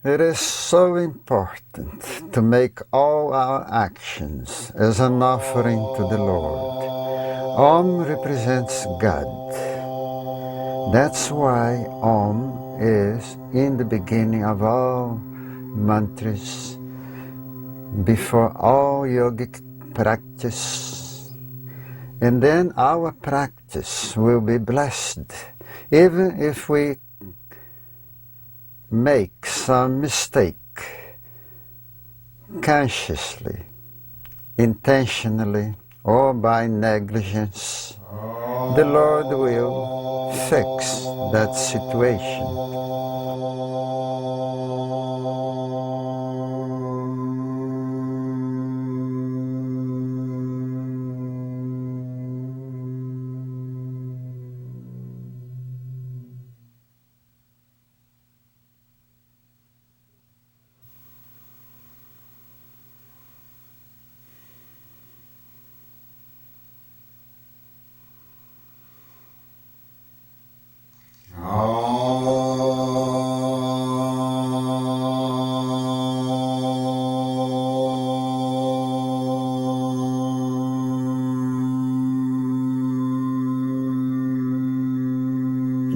It is so important to make all our actions as an offering to the Lord. Om represents God. That's why Om is in the beginning of all mantras, before all yogic practice. And then our practice will be blessed, even if we make some mistake, consciously, intentionally, or by negligence. The Lord will fix that situation.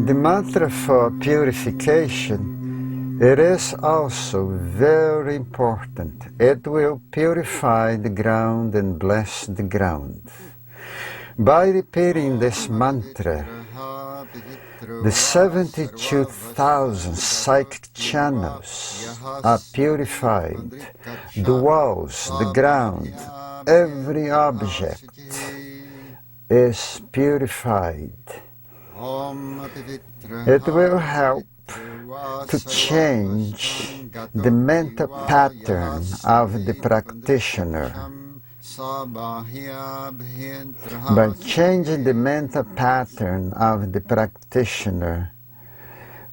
The mantra for purification, it is also very important. It will purify the ground and bless the ground. By repeating this mantra, the 72,000 psychic channels are purified. The walls, the ground, every object is purified. It will help to change the mental pattern of the practitioner. By changing the mental pattern of the practitioner,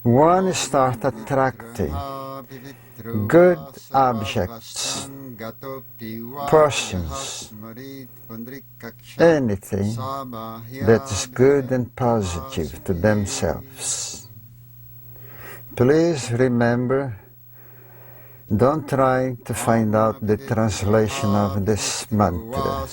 one starts attracting good objects, persons, anything that is good and positive to themselves. Please remember, don't try to find out the translation of this mantra.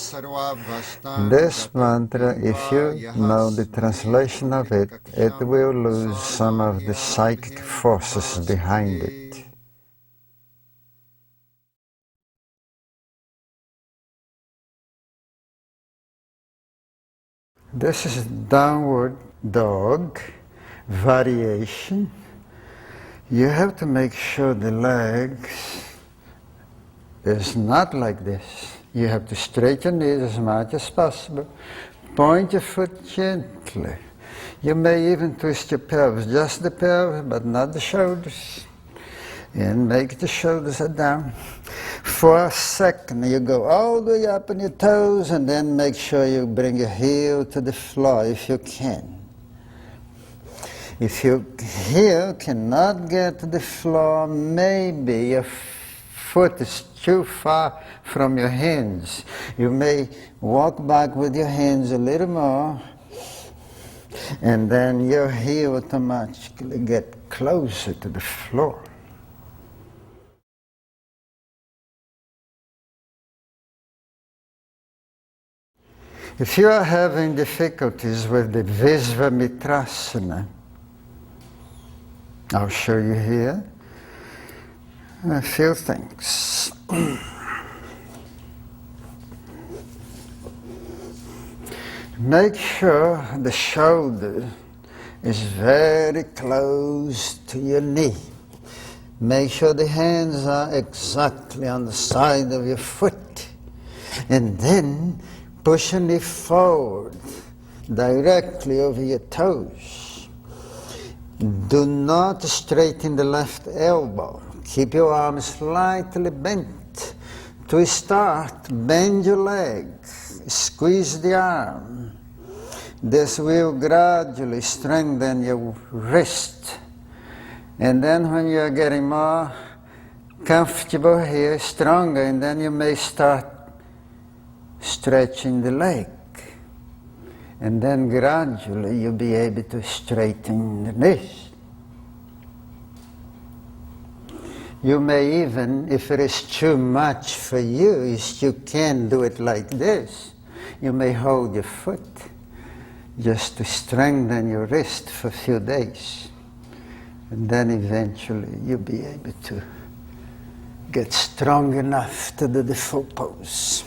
This mantra, if you know the translation of it, it will lose some of the psychic forces behind it. This is downward dog variation. You have to make sure the legs is not like this. You have to straighten your knees as much as possible. Point your foot gently. You may even twist your pelvis, just the pelvis, but not the shoulders. And make the shoulders down. For a second, you go all the way up on your toes, and then make sure you bring your heel to the floor if you can. If your heel cannot get to the floor, maybe your foot is too far from your hands. You may walk back with your hands a little more, and then your heel automatically get closer to the floor. If you are having difficulties with the Visvamitrasana, I'll show you here a few things. Make sure the shoulder is very close to your knee. Make sure the hands are exactly on the side of your foot. And then push your knee forward, directly over your toes. Do not straighten the left elbow. Keep your arms slightly bent. To start, bend your leg, squeeze the arm. This will gradually strengthen your wrist. And then when you are getting more comfortable here, stronger, and then you may start stretching the leg. And then gradually you'll be able to straighten the knees. You may even, if it is too much for you, you can do it like this. You may hold your foot just to strengthen your wrist for a few days. And then eventually you'll be able to get strong enough to do the full pose.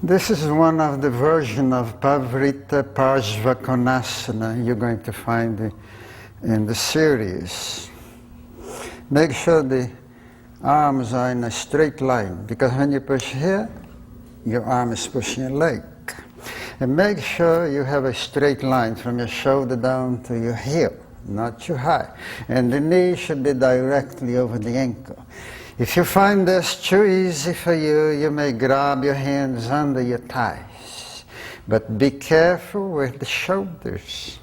This is one of the versions of Pavrita Parshvakonasana you're going to find in the series. Make sure the arms are in a straight line, because when you push here, your arm is pushing your leg. And make sure you have a straight line from your shoulder down to your heel, not too high. And the knee should be directly over the ankle. If you find this too easy for you, you may grab your hands under your thighs. But be careful with the shoulders.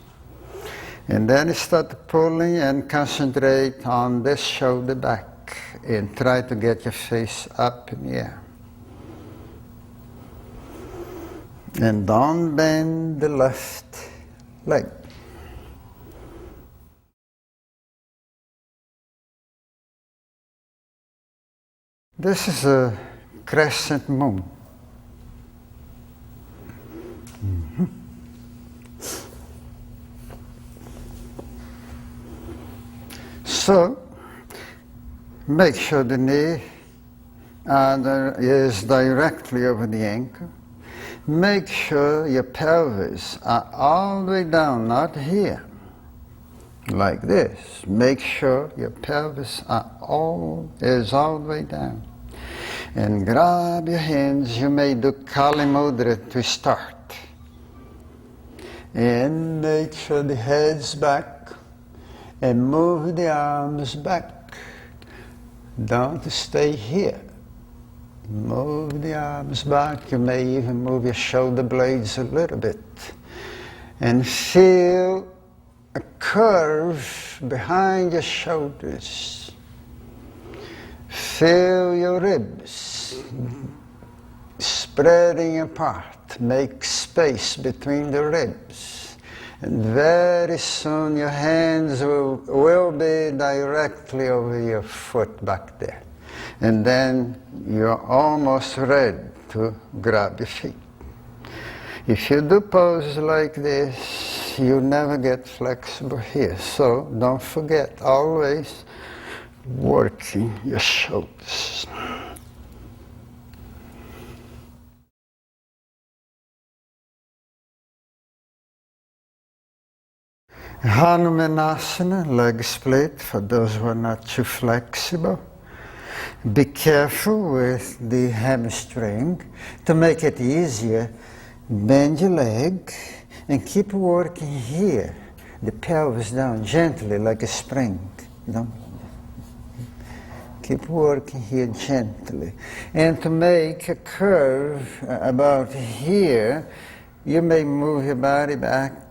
And then start pulling and concentrate on this shoulder back. And try to get your face up in the air. And don't bend the left leg. This is a crescent moon. So, make sure the knee is directly over the ankle. Make sure your pelvis are all the way down, not here, like this. Make sure your pelvis is all the way down. And grab your hands. You may do Kali Mudra to start. And make sure the head's back. And move the arms back. Don't stay here. Move the arms back. You may even move your shoulder blades a little bit. And feel a curve behind your shoulders. Feel your ribs spreading apart. Make space between the ribs. And very soon your hands will be directly over your foot back there. And then you're almost ready to grab your feet. If you do poses like this, you never get flexible here. So don't forget, always working your shoulders. Hanumanasana, leg split, for those who are not too flexible. Be careful with the hamstring. To make it easier, bend your leg and keep working here. The pelvis down gently like a spring. Keep working here gently. And to make a curve about here, you may move your body back.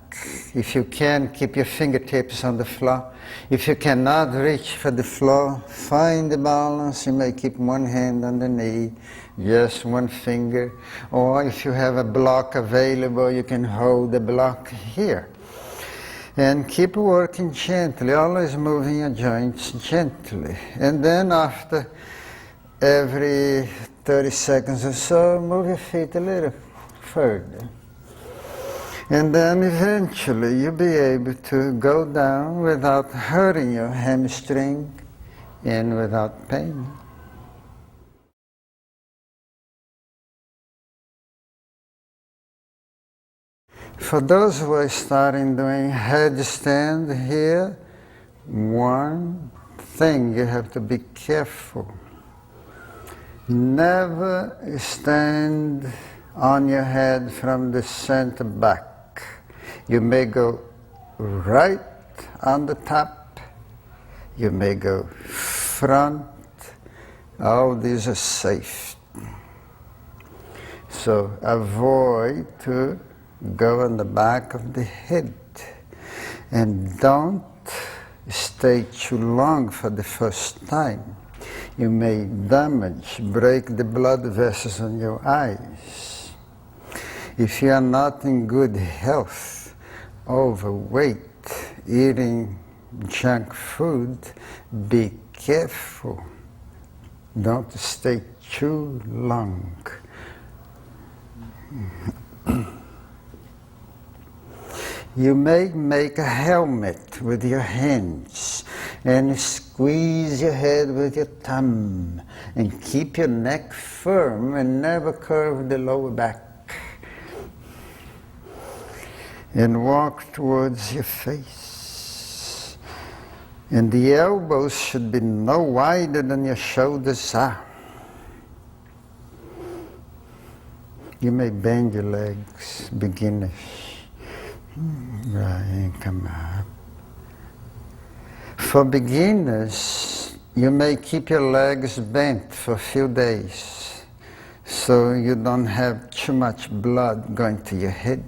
If you can, keep your fingertips on the floor. If you cannot reach for the floor, find the balance. You may keep one hand on the knee, just one finger. Or if you have a block available, you can hold the block here. And keep working gently, always moving your joints gently. And then after every 30 seconds or so, move your feet a little further. And then eventually you'll be able to go down without hurting your hamstring and without pain. For those who are starting doing headstand here, one thing you have to be careful. Never stand on your head from the center back. You may go right on the top. You may go front. All these are safe. So avoid to go on the back of the head. And don't stay too long for the first time. You may break the blood vessels on your eyes. If you are not in good health, overweight, eating junk food, be careful. Don't stay too long. You may make a helmet with your hands and squeeze your head with your thumb and keep your neck firm and never curve the lower back. And walk towards your face. And the elbows should be no wider than your shoulders are. You may bend your legs, beginners. Right, and come up. For beginners, you may keep your legs bent for a few days so you don't have too much blood going to your head.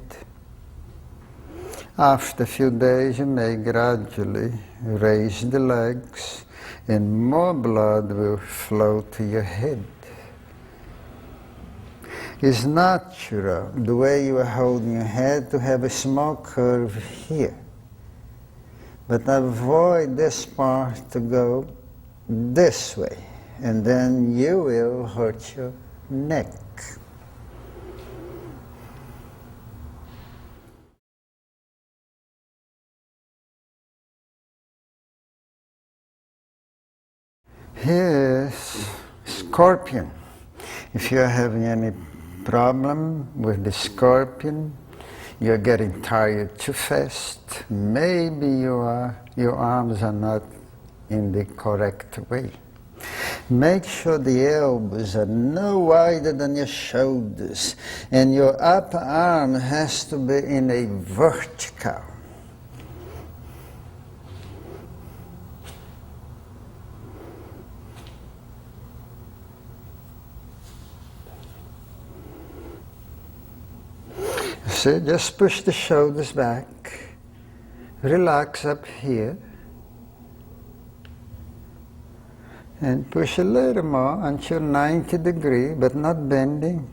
After a few days, you may gradually raise the legs and more blood will flow to your head. It's natural, the way you are holding your head, to have a small curve here. But avoid this part to go this way, and then you will hurt your neck. Here's scorpion. If you're having any problem with the scorpion, you're getting tired too fast, maybe your arms are not in the correct way. Make sure the elbows are no wider than your shoulders, and your upper arm has to be in a vertical. So just push the shoulders back, relax up here, and push a little more until 90 degrees, but not bending.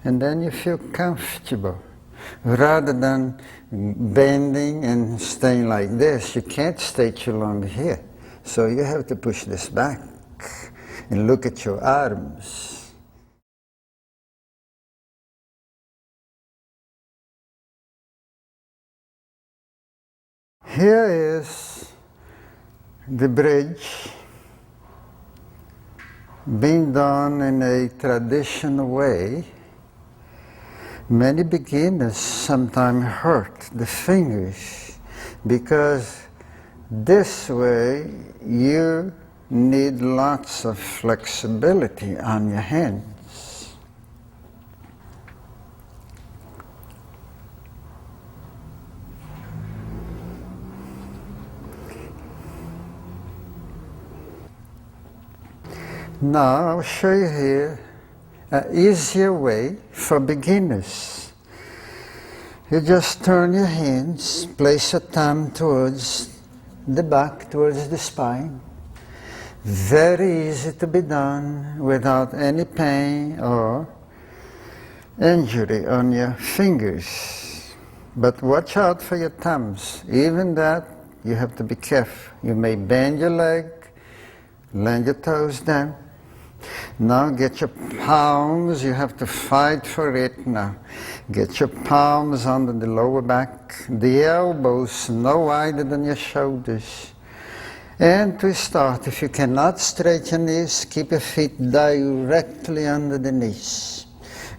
And then you feel comfortable. Rather than bending and staying like this, you can't stay too long here. So you have to push this back and look at your arms. Here is the bridge being done in a traditional way. Many beginners sometimes hurt the fingers because this way you need lots of flexibility on your hands. Now I'll show you here an easier way for beginners. You just turn your hands, place your thumb towards the back, towards the spine. Very easy to be done without any pain or injury on your fingers. But watch out for your thumbs. Even that, you have to be careful. You may bend your leg, land your toes down. Now get your palms, you have to fight for it now. Get your palms under the lower back, the elbows no wider than your shoulders. And to start, if you cannot straighten your knees, keep your feet directly under the knees.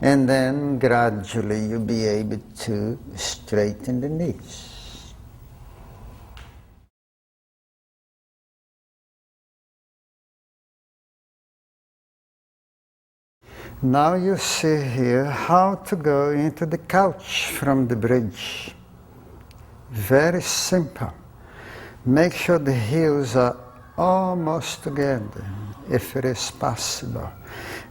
And then gradually you'll be able to straighten the knees. Now you see here how to go into the couch from the bridge. Very simple. Make sure the heels are almost together, if it is possible.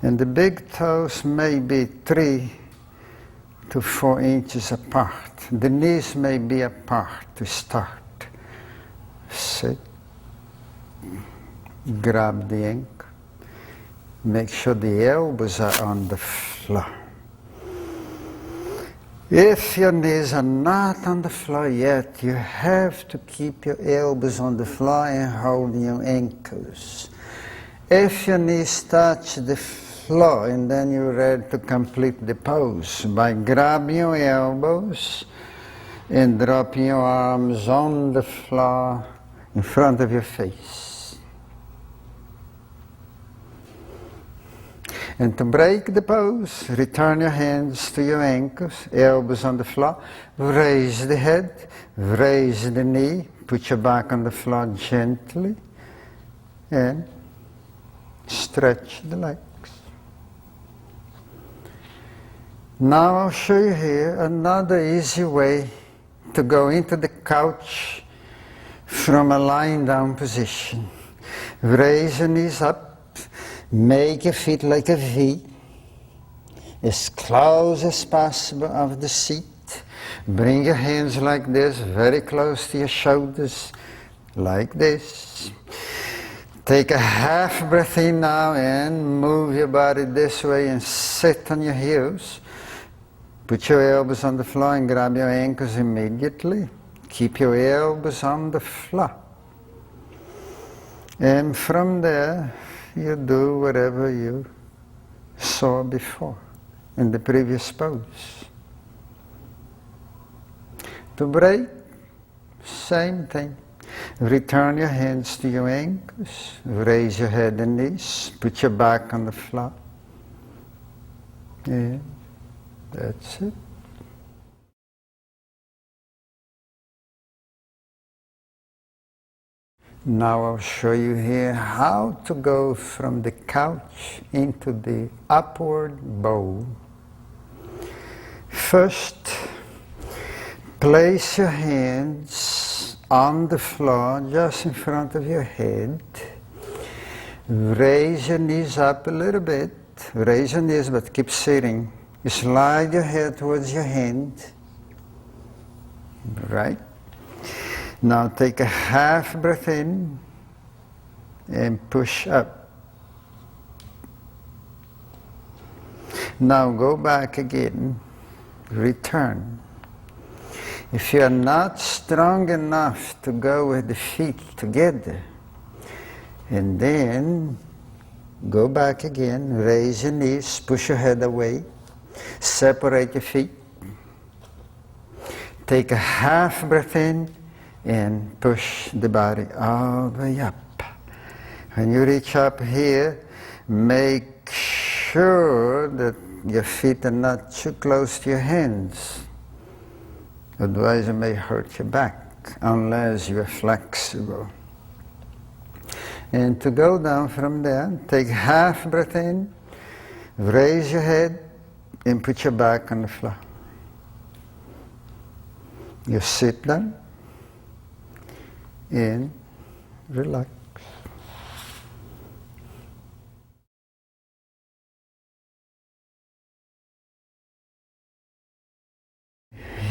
And the big toes may be 3 to 4 inches apart. The knees may be apart to start. Sit. Grab the ankle. Make sure the elbows are on the floor. If your knees are not on the floor yet, you have to keep your elbows on the floor and hold your ankles. If your knees touch the floor and then you're ready to complete the pose by grabbing your elbows and dropping your arms on the floor in front of your face. And to break the pose, return your hands to your ankles, elbows on the floor, raise the head, raise the knee, put your back on the floor gently, and stretch the legs. Now I'll show you here another easy way to go into the couch from a lying down position. Raise your knees up. Make your feet like a V, as close as possible of the seat. Bring your hands like this, very close to your shoulders, like this. Take a half breath in now and move your body this way and sit on your heels. Put your elbows on the floor and grab your ankles immediately. Keep your elbows on the floor. And from there, you do whatever you saw before in the previous pose. To break, same thing. Return your hands to your ankles, raise your head and knees, put your back on the floor. Yeah, that's it. Now I'll show you here how to go from the couch into the upward bow. First, place your hands on the floor just in front of your head. Raise your knees up a little bit. Raise your knees but keep sitting. You slide your head towards your hand. Right? Now take a half breath in and push up. Now go back again, return. If you are not strong enough to go with the feet together, and then go back again, raise your knees, push your head away, separate your feet. Take a half breath in and push the body all the way up. When you reach up here, make sure that your feet are not too close to your hands. Otherwise it may hurt your back, unless you are flexible. And to go down from there, take half breath in, raise your head, and put your back on the floor. You sit down and relax.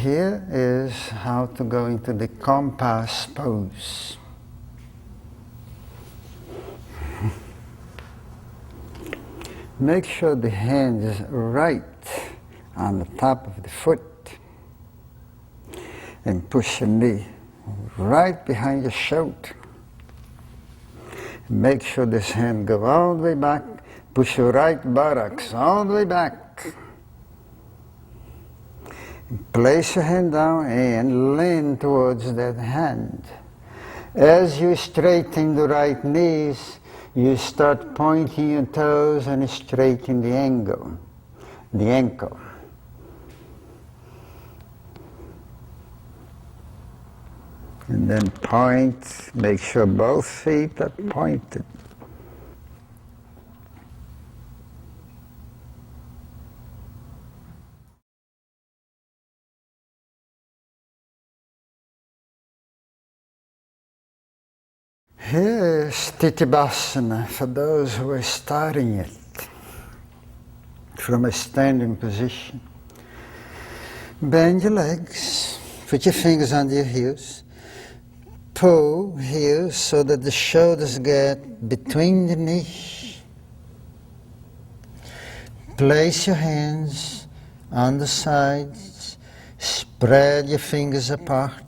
Here is how to go into the compass pose. Make sure the hand is right on the top of the foot and push your knee right behind your shoulder. Make sure this hand goes all the way back. Push your right buttocks all the way back. Place your hand down and lean towards that hand. As you straighten the right knees, you start pointing your toes and straighten the ankle. And then point, make sure both feet are pointed. Here is Sthitibhasana for those who are starting it from a standing position. Bend your legs, put your fingers under your heels, pull here so that the shoulders get between the knees. Place your hands on the sides. Spread your fingers apart.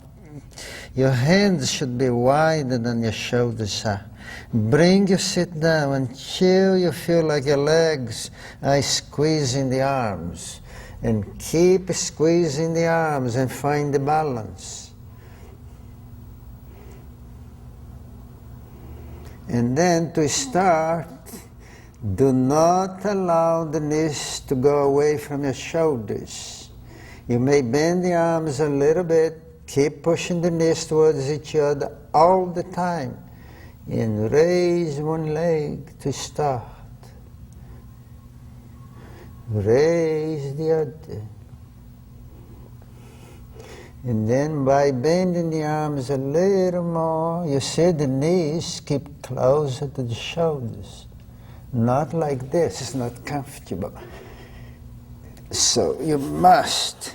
Your hands should be wider than your shoulders are. Bring your sit down until you feel like your legs are squeezing the arms. And keep squeezing the arms and find the balance. And then to start, do not allow the knees to go away from your shoulders. You may bend the arms a little bit. Keep pushing the knees towards each other all the time. And raise one leg to start. Raise the other. And then by bending the arms a little more, you see the knees keep closer to the shoulders. Not like this, it's not comfortable. So you must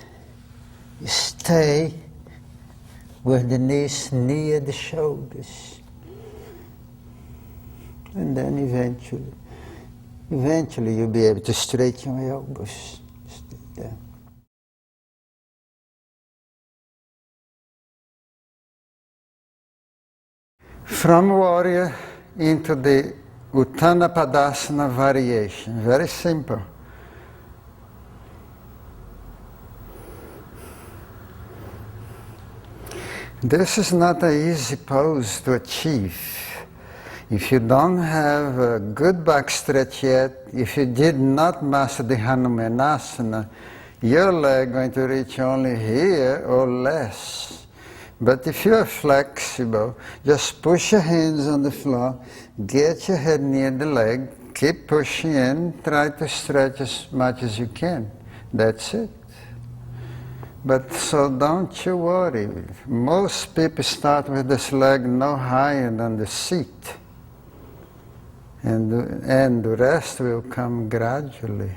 stay with the knees near the shoulders. And then eventually you'll be able to straighten your elbows. Stay there. From warrior into the Uttanapadasana variation. Very simple. This is not an easy pose to achieve. If you don't have a good back stretch yet, if you did not master the Hanumanasana, your leg going to reach only here or less. But if you are flexible, just push your hands on the floor, get your head near the leg, keep pushing in, try to stretch as much as you can. That's it. But so don't you worry. Most people start with this leg no higher than the seat. And the rest will come gradually.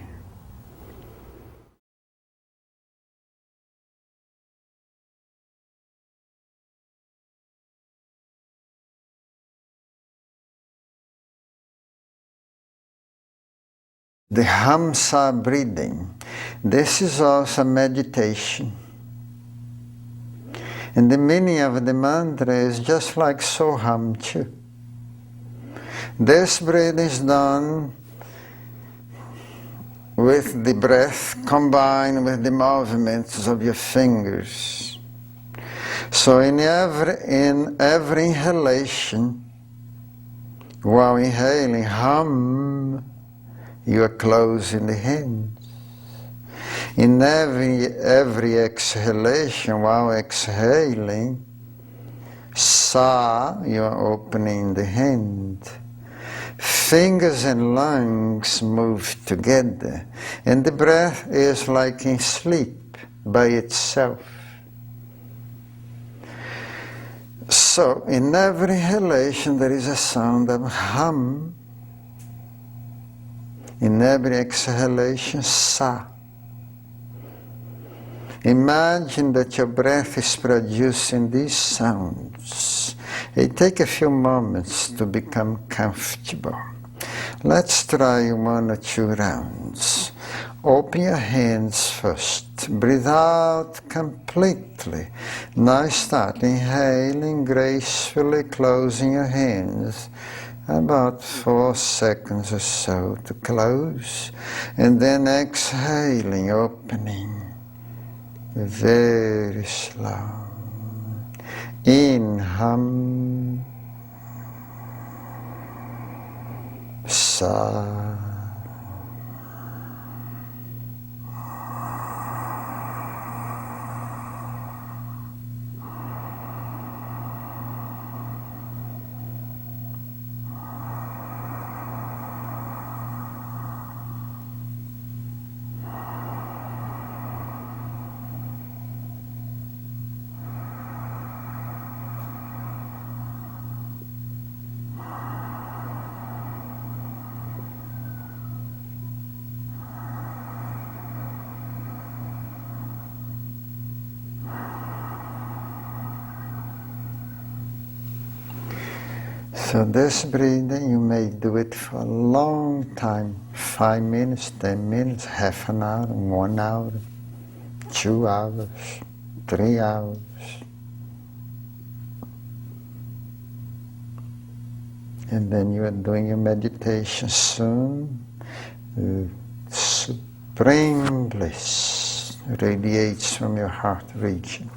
The Hamsa breathing. This is also meditation. And the meaning of the mantra is just like Soham Chu. This breathing is done with the breath combined with the movements of your fingers. So in every inhalation, while inhaling, hum, you are closing the hands. In every exhalation, while exhaling, sa, you are opening the hand. Fingers and lungs move together, and the breath is like in sleep by itself. So, in every inhalation there is a sound of hum. In every exhalation, sa. Imagine that your breath is producing these sounds. It takes a few moments to become comfortable. Let's try 1 or 2 rounds. Open your hands first. Breathe out completely. Now start inhaling gracefully, closing your hands. About 4 seconds or so to close. And then exhaling, opening. Very slow. In, hum, sa. So this breathing, you may do it for a long time, 5 minutes, 10 minutes, half an hour, 1 hour, 2 hours, 3 hours. And then you are doing your meditation soon. Supreme bliss radiates from your heart region.